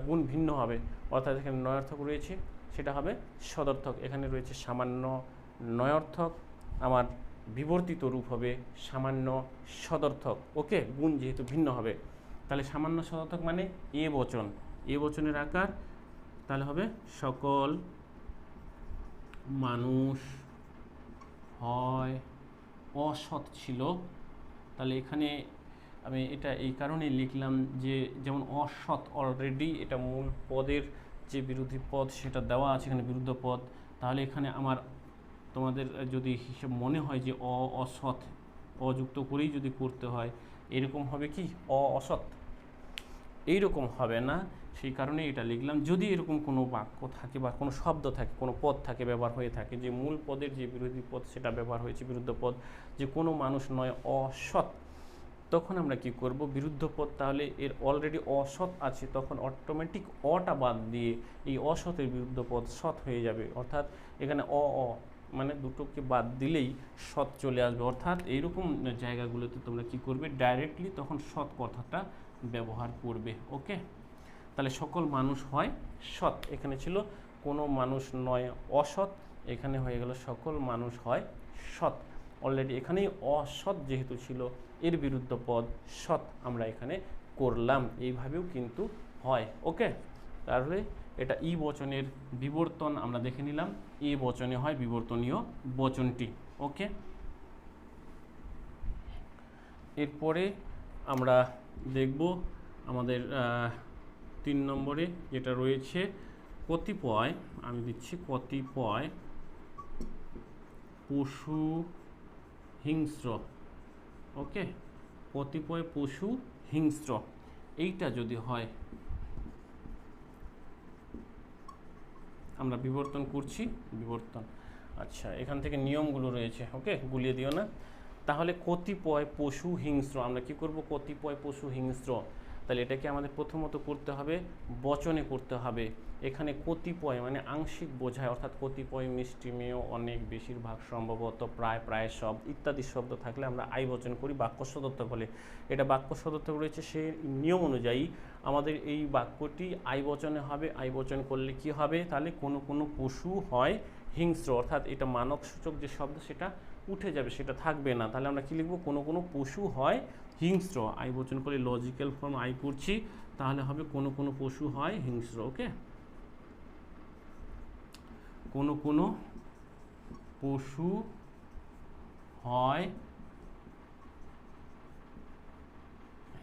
গুণ ভিন্ন হবে, অর্থাৎ এখানে নয়ার্থক রয়েছে সেটা হবে সদর্থক, এখানে রয়েছে সামান্য নয়ার্থক, আমার বিবর্তিত রূপ হবে সামান্য সদর্থক। ওকে, গুণ যেহেতু ভিন্ন হবে, তাহলে সামান্য সদর্থক মানে এ বচন, এ বচনের আকার তাহলে হবে সকল মানুষ হয় অসৎ ছিল। তাহলে এখানে আমি এটা এই কারণে লিখলাম যে যেমন অসৎ অলরেডি এটা মূল পদের যে বিরোধী পদ সেটা দেওয়া আছে এখানে বিরুদ্ধ পদ, তাহলে এখানে আমার তোমাদের যদি হিসেব মনে হয় যে অসৎ অযুক্ত করেই যদি করতে হয় এরকম হবে কি অসৎ, এইরকম হবে না, সেই কারণে এটা লিখলাম। যদি এরকম কোনো বাক্য থাকে বা কোনো শব্দ থাকে, কোনো পদ থাকে, ব্যবহার হয়ে থাকে যে মূল পদের যে বিরোধী পদ সেটা ব্যবহার হয়েছে বিরুদ্ধ পদ, যে কোনো মানুষ নয় অসৎ, তখন আমরা কি করব, বিরুদ্ধ পদ তাহলে এর অলরেডি অসৎ আছে, তখন অটোমেটিক অটা বাদ দিয়ে এই অসতের বিরুদ্ধ পদ সৎ হয়ে যাবে। অর্থাৎ এখানে মানে দুটোকে বাদ দিলেই সৎ চলে আসবে। অর্থাৎ এইরকম জায়গাগুলোতে তোমরা কি করবে, ডাইরেক্টলি তখন সৎ কথাটা ব্যবহার করবে। ওকে, তাহলে সকল মানুষ হয় সৎ, এখানে ছিল কোনো মানুষ নয় অসৎ, এখানে হয়ে গেল সকল মানুষ হয় সৎ। অলরেডি এখানেই অসৎ যেহেতু ছিল, এর বিরুদ্ধ পদ সৎ আমরা এখানে করলাম, এইভাবেও কিন্তু হয়। ওকে, তাহলে এটা ই বচনের বিবর্তন আমরা দেখে নিলাম, এ বচনে হয় বিবর্তনীয় বচনটি। ওকে, এরপরে আমরা দেখব আমাদের 3 নম্বরে যেটা রয়েছে কতিপয়, আমি দিচ্ছি কতিপয় পশু হিংস্র। ওকে, কতিপয় পশু হিংস্র, এইটা যদি হয়, আমরা বিবর্তন করছি, বিবর্তন। আচ্ছা, এখান থেকে নিয়মগুলো রয়েছে, ওকে, গুলিয়ে দিও না। তাহলে কতিপয় পশু হিংস্র, আমরা কি করব, কতিপয় পশু হিংস্র, তাহলে এটাকে আমাদের প্রথমত করতে হবে বচনে করতে হবে। এখানে কতিপয় মানে আংশিক বোঝায়, অর্থাৎ কতিপয়, মিষ্টিমেয়, অনেক, বেশিরভাগ, সম্ভবত, প্রায়, প্রায় সব ইত্যাদি শব্দ থাকলে আমরা আই বচন করি বাক্য সদর্থক বলে। এটা বাক্য সদর্থক রয়েছে, সেই নিয়ম অনুযায়ী আমাদের এই বাক্যটি আই বচনে হবে। আই বচন করলে কি হবে, তাহলে কোনো কোনো পশু হয় হিংস্র, অর্থাৎ এটা মানব সূচক যে শব্দ সেটা উঠে যাবে, সেটা থাকবে না। তাহলে আমরা কি লিখব, কোনো কোনো পশু হয় হিংস্র, আই বচন করে লজিক্যাল ফর্ম আই করছি, তাহলে হবে কোনো কোনো পশু হয় হিংস্র। ওকে, কোনো কোনো পশু হয়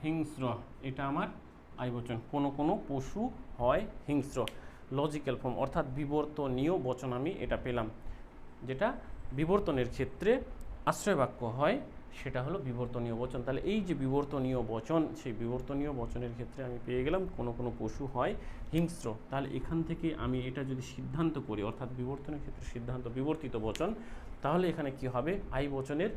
হিংস্র, এটা আমার আই বচন, কোনো কোনো পশু হয় হিংস্র, লজিক্যাল ফর্ম অর্থাৎ বিবর্তনীয় বচন আমি এটা পেলাম। যেটা বিবর্তনের ক্ষেত্রে আশ্রয় বাক্য হয় সেটা হলো বিবর্তনীয় বচন। তাহলে এই যে বিবর্তনীয় বচন, সেই বিবর্তনীয় বচনের ক্ষেত্রে আমি পেয়ে গেলাম কোনো কোনো পশু হয় হিংস্র। তাহলে এখান থেকে আমি এটা যদি সিদ্ধান্ত করি, অর্থাৎ বিবর্তনের ক্ষেত্রে সিদ্ধান্ত বিবর্তিত বচন, তাহলে এখানে কি হবে, আই বচনের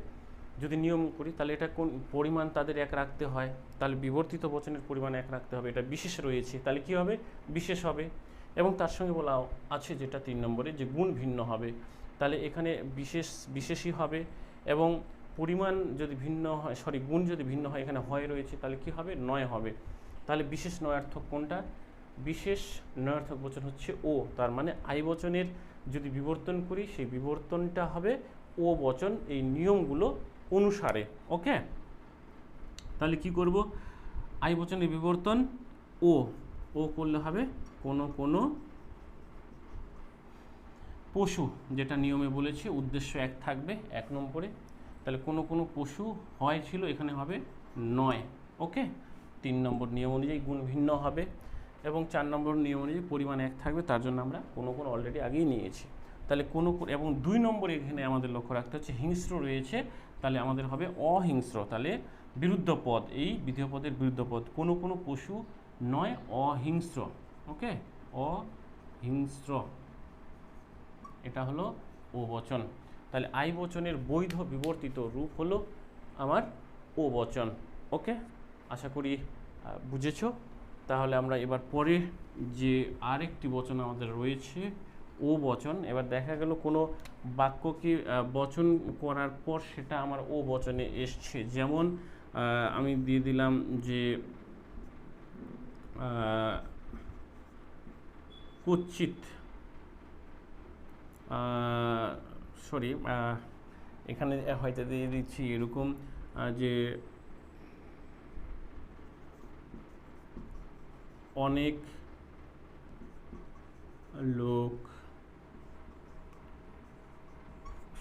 যদি নিয়ম করি তাহলে এটা কোন পরিমাণ তাদের এক রাখতে হয়, তাহলে বিবর্তিত বচনের পরিমাণ এক রাখতে হবে, এটা বিশেষ রয়েছে, তাহলে কি হবে, বিশেষ হবে। এবং তার সঙ্গে বলা আছে যেটা 3 নম্বরে, যে গুণ ভিন্ন হবে, তাহলে এখানে বিশেষই হবে, এবং পরিমাণ যদি ভিন্ন হয়, গুণ যদি ভিন্ন হয়, এখানে হয় রয়েছে, তাহলে কি হবে, নয় হবে। তাহলে বিশেষ নয়ার্থক কোনটা, বিশেষ নয়ার্থক বচন হচ্ছে ও, তার মানে আই বচনের যদি বিবর্তন করি সেই বিবর্তনটা হবে ও বচন, এই নিয়মগুলো অনুসারে। ওকে, তাহলে কি করব, আই বচনের বিবর্তন ও করলে হবে কোনো কোনো পশু, যেটা নিয়মে বলেছি উদ্দেশ্য এক থাকবে 1 নম্বরে, তাহলে কোনো কোনো পশু হয় ছিল, এখানে হবে নয়। ওকে, 3 নম্বর নিয়ম অনুযায়ী গুণ ভিন্ন হবে, এবং 4 নম্বর নিয়ম অনুযায়ী পরিমাণ এক থাকবে, তার জন্য আমরা কোনো কোনো অলরেডি আগেই নিয়েছি। তাহলে কোনো, এবং 2 নম্বরে এখানে আমাদের লক্ষ্য রাখতে হচ্ছে হিংস্র রয়েছে, তাহলে আমাদের হবে অহিংস্র, তাহলে বিরুদ্ধ পদ, এই বিধেয় পদের বিরুদ্ধ পদ, কোনো কোনো পশু নয় অহিংস্র। ওকে, অহিংস্র, এটা হলো ও বচন। তাহলে আই বচনের বৈধ বিবর্তিত রূপ হলো আমার ও বচন। ওকে, আশা করি বুঝেছো। তাহলে আমরা এবার পরে যে আরেকটি বচন আমাদের রয়েছে ও বচন, এবার দেখা গেল কোনো বাক্যকে বচন করার পর সেটা আমার ও বচনে এসছে, যেমন আমি দিয়ে দিলাম যে কুৎসিত, এখানে হয়তো দিয়ে দিচ্ছি এরকম যে অনেক লোক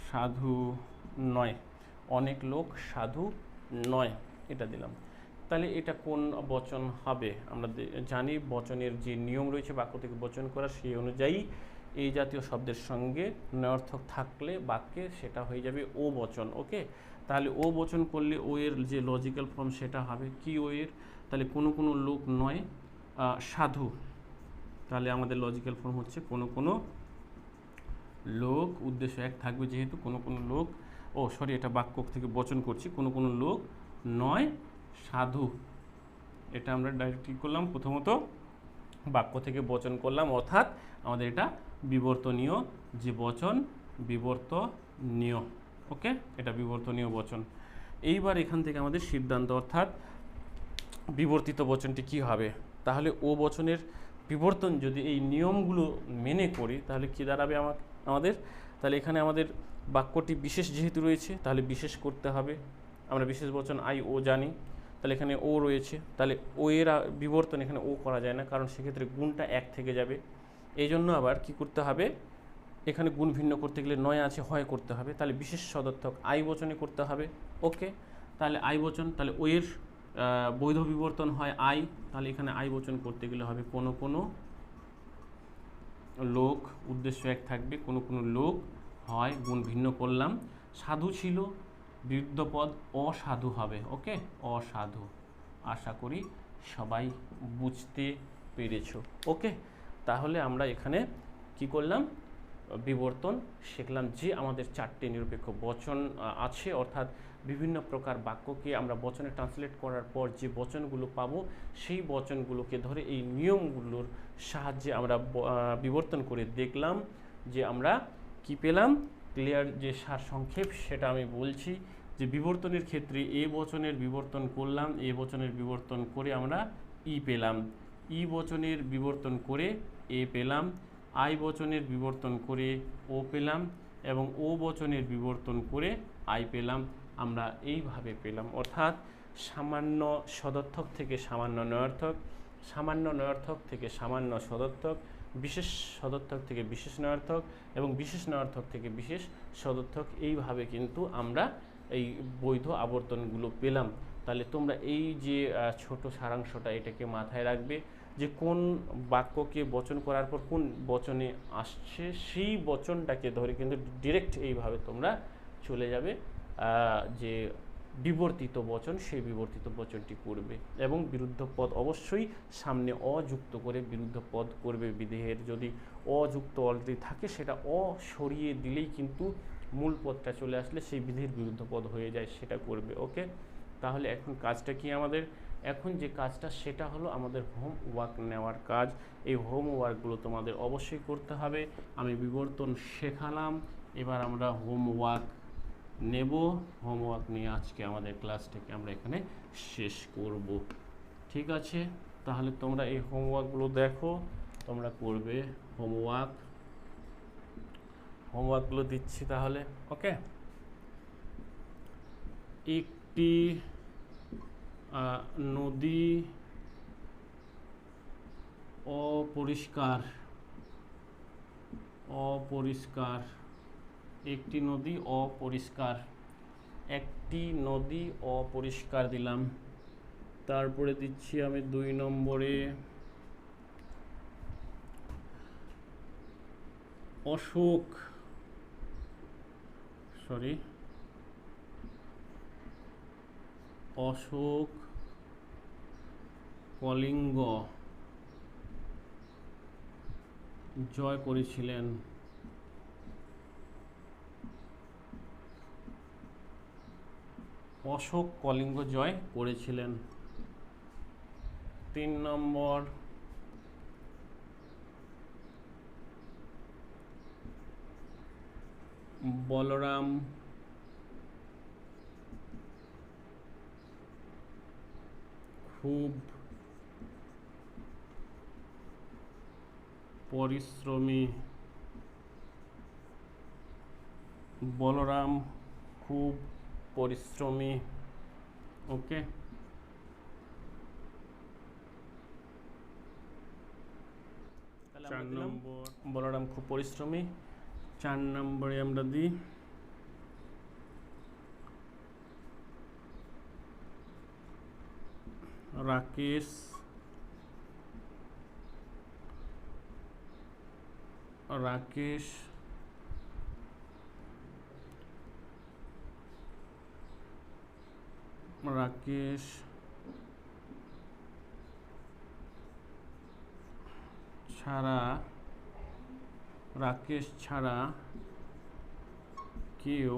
সাধু নয়, অনেক লোক সাধু নয়, এটা দিলাম। তাহলে এটা কোন বচন হবে, আমরা জানি বচনের যে নিয়ম রয়েছে বাক্য থেকে বচন করা, সেই অনুযায়ী এই জাতীয় শব্দের সঙ্গে নয়ার্থক থাকলে বাক্যে সেটা হয়ে যাবে ও বচন। ওকে, তাহলে ও বচন করলে ও এর যে লজিক্যাল ফর্ম সেটা হবে কি, ও এর, তাহলে কোনো লোক নয় সাধু, তাহলে আমাদের লজিক্যাল ফর্ম হচ্ছে কোনো লোক, উদ্দেশ্য এক থাকবে যেহেতু, কোনো লোক, এটা বাক্য থেকে বচন করছি, কোনো লোক নয় সাধু। এটা আমরা ডাইরেক্ট কী করলাম, প্রথমত বাক্য থেকে বচন করলাম, অর্থাৎ আমাদের এটা বিবর্তনীয় যে বচন, বিবর্তনীয়। ওকে, এটা বিবর্তনীয় বচন। এইবার এখান থেকে আমাদের সিদ্ধান্ত, অর্থাৎ বিবর্তিত বচনটি কি হবে। তাহলে ও বচনের বিবর্তন যদি এই নিয়মগুলো মেনে করি তাহলে কি দাঁড়াবে আমাদের, তাহলে এখানে আমাদের বাক্যটি বিশেষ যেহেতু রয়েছে তাহলে বিশেষ করতে হবে। আমরা বিশেষ বচন আই ও জানি, তাহলে এখানে ও রয়েছে, তাহলে ও এর বিবর্তন এখানে ও করা যায় না, কারণ সেক্ষেত্রে গুণটা এক থেকে যাবে। এই জন্য আবার কি করতে হবে, এখানে গুণ ভিন্ন করতে গেলে নয় আছে হয় করতে হবে, তাহলে বিশেষ সদর্থক আই বচনে করতে হবে। ওকে, তাহলে আই বচন, তাহলে ও এর বৈধ বিবর্তন হয় আই, তাহলে এখানে আই বচন করতে গেলে হবে কোনো লোক, উদ্দেশ্য এক থাকবে, কোনো লোক হয়, গুণ ভিন্ন করলাম, সাধু ছিল, বিরুদ্ধ পদ অসাধু হবে। ওকে, অসাধু। আশা করি সবাই বুঝতে পেরেছ। ওকে, তাহলে আমরা এখানে কি করলাম, বিবর্তন শিখলাম যে আমাদের 4টে নিরপেক্ষ বচন আছে, অর্থাৎ বিভিন্ন প্রকার বাক্যকে আমরা বচনে ট্রান্সলেট করার পর যে বচনগুলো পাবো সেই বচনগুলোকে ধরে এই নিয়মগুলোর সাহায্যে আমরা বিবর্তন করে দেখলাম যে আমরা কি পেলাম। ক্লিয়ার যে সারসংক্ষেপ সেটা আমি বলছি, যে বিবর্তনের ক্ষেত্রে এ বচনের বিবর্তন করলাম, এ বচনের বিবর্তন করে আমরা ই পেলাম, ই বচনের বিবর্তন করে এ পেলাম, আই বচনের বিবর্তন করে ও পেলাম, এবং ও বচনের বিবর্তন করে আই পেলাম। আমরা এইভাবে পেলাম, অর্থাৎ সামান্য সদর্থক থেকে সামান্য নয়ার্থক, সামান্য নয়ার্থক থেকে সামান্য সদর্থক, বিশেষ সদর্থক থেকে বিশেষ নয়ার্থক, এবং বিশেষ নয়ার্থক থেকে বিশেষ সদর্থক, এইভাবে কিন্তু আমরা এই বৈধ আবর্তনগুলো পেলাম। তাহলে তোমরা এই যে ছোট সারাংশটা এটাকে মাথায় রাখবে, যে কোন বাক্যকে বচন করার পর কোন বচনে আসছে সেই বচনটাকে ধরে কিন্তু ডিরেক্ট এইভাবে তোমরা চলে যাবে যে বিবর্তিত বচন, সেই বিবর্তিত বচনটি করবে, এবং বিরুদ্ধ পদ অবশ্যই সামনে অযুক্ত করে বিরুদ্ধ পদ করবে। বিদেহের যদি অযুক্ত অলরেডি থাকে সেটা সরিয়ে দিলেই কিন্তু মূল পদটা চলে আসলে সেই বিধির বিরুদ্ধ পদ হয়ে যায়, সেটা করবে। ওকে, তাহলে এখন কাজটা কি আমাদের, এখন যে কাজটা সেটা হলো আমাদের হোমওয়ার্ক নেওয়ার কাজ। এই হোমওয়ার্কগুলো তোমাদের অবশ্যই করতে হবে। আমি বিবর্তন শেখালাম, এবার আমরা হোমওয়ার্ক নেব। হোমওয়ার্ক নিয়ে আজকে আমাদের ক্লাসটাকে আমরা এখানে শেষ করব। ঠিক আছে, তাহলে তোমরা এই হোমওয়ার্কগুলো দেখো, তোমরা করবে হোমওয়ার্কগুলো দিচ্ছি তাহলে। ওকে, একটি নদী অপরিষ্কার, একটি নদী অপরিষ্কার, একটি নদী অপরিষ্কার দিলাম। তারপরে দিচ্ছি আমি 2 নম্বরে অশোক কলিঙ্গ জয় করেছিলেন। অশোক কলিঙ্গ জয় করেছিলেন। 3 নম্বর বলরাম খুব পরিশ্রমী, বলরাম খুব পরিশ্রমী। ওকে, 4 নম্বর বলরাম খুব পরিশ্রমী। 4 নম্বরে আমরা দিই রাকেশ ছাড়া কেউ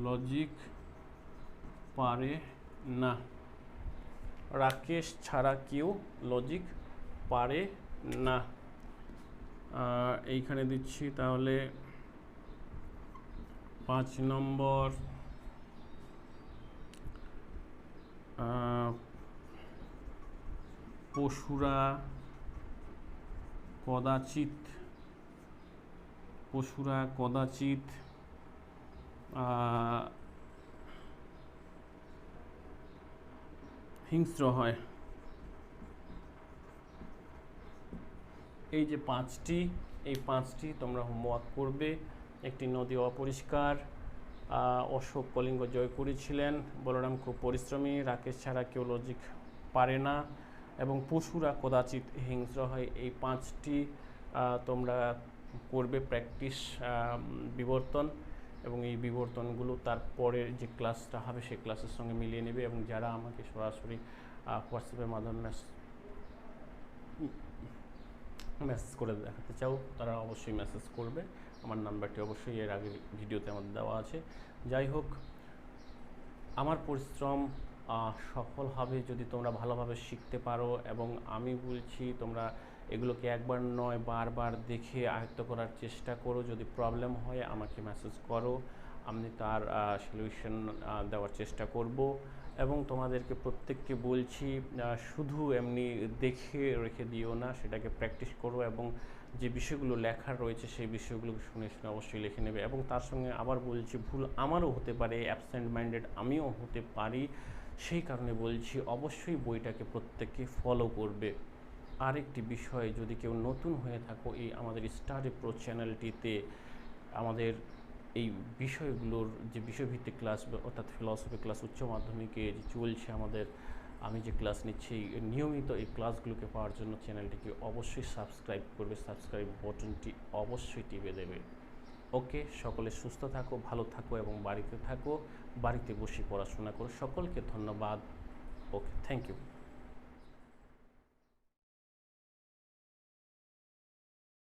লজিক পারে না। রাকেশ ছাড়া কেউ লজিক পারে না। এইখানে দিচ্ছি তাহলে 5 নম্বর, পশুরা কদাচিৎ হিংস্র হয়। এই যে এই পাঁচটি তোমরা হোমওয়ার্ক করবে। একটি নদী অপরিষ্কার, অশোক কলিঙ্গ জয় করেছিলেন, বলরাম খুব পরিশ্রমী, রাকেশ ছাড়া কেউ লজিক পারে না এবং পশুরা কদাচিৎ হিংস্র হয়। এই পাঁচটি তোমরা করবে প্র্যাকটিস বিবর্তন, এবং এই বিবর্তনগুলো তারপরের যে ক্লাসটা হবে সেই ক্লাসের সঙ্গে মিলিয়ে নেবে। এবং যারা আমাকে সরাসরি হোয়াটসঅ্যাপের মাধ্যমে মেসেজ করে দেখাতে চাও তারা অবশ্যই মেসেজ করবে। আমার নাম্বারটি অবশ্যই এর আগের ভিডিওতে আমাদের দেওয়া আছে। যাই হোক, আমার পরিশ্রম সফল হবে যদি তোমরা ভালোভাবে শিখতে পারো, এবং আমি বলছি তোমরা এগুলোকে একবার নয় বারবার দেখে আয়ত্ত করার চেষ্টা করো। যদি প্রবলেম হয় আমাকে মেসেজ করো, আমি তার সলিউশন দেওয়ার চেষ্টা করব। এবং তোমাদেরকে প্রত্যেককে বলছি শুধু এমনি দেখে রেখে দিও না, সেটাকে প্র্যাকটিস করো, এবং যে বিষয়গুলো লেখার রয়েছে সেই বিষয়গুলো শুনে অবশ্যই লিখে নেবে। এবং তার সঙ্গে আবার বলছি, ভুল আমারও হতে পারে, অ্যাবসেন্ট মাইন্ডেড আমিও হতে পারি, সেই কারণে বলছি অবশ্যই বইটাকে প্রত্যেককে ফলো করবে। আরেকটি বিষয়, যদি কেউ নতুন হয়ে থাকো এই আমাদের স্টাডি প্রো চ্যানেলটিতে আমাদের এই বিষয়গুলোর যে বিষয়ভিত্তিক ক্লাস অর্থাৎ ফিলসফি ক্লাস উচ্চ মাধ্যমিকে যে চলছে আমাদের, আমি যে ক্লাস নিচ্ছি নিয়মিত এই ক্লাসগুলোকে পাওয়ার জন্য চ্যানেলটিকে অবশ্যই সাবস্ক্রাইব করবে, সাবস্ক্রাইব বটনটি অবশ্যই টিপে দেবে। ওকে, সকলে সুস্থ থাকো, ভালো থাকো এবং বাড়িতে থাকো, বাড়িতে বসে পড়াশোনা করো। সকলকে ধন্যবাদ। ওকে, থ্যাংক ইউ।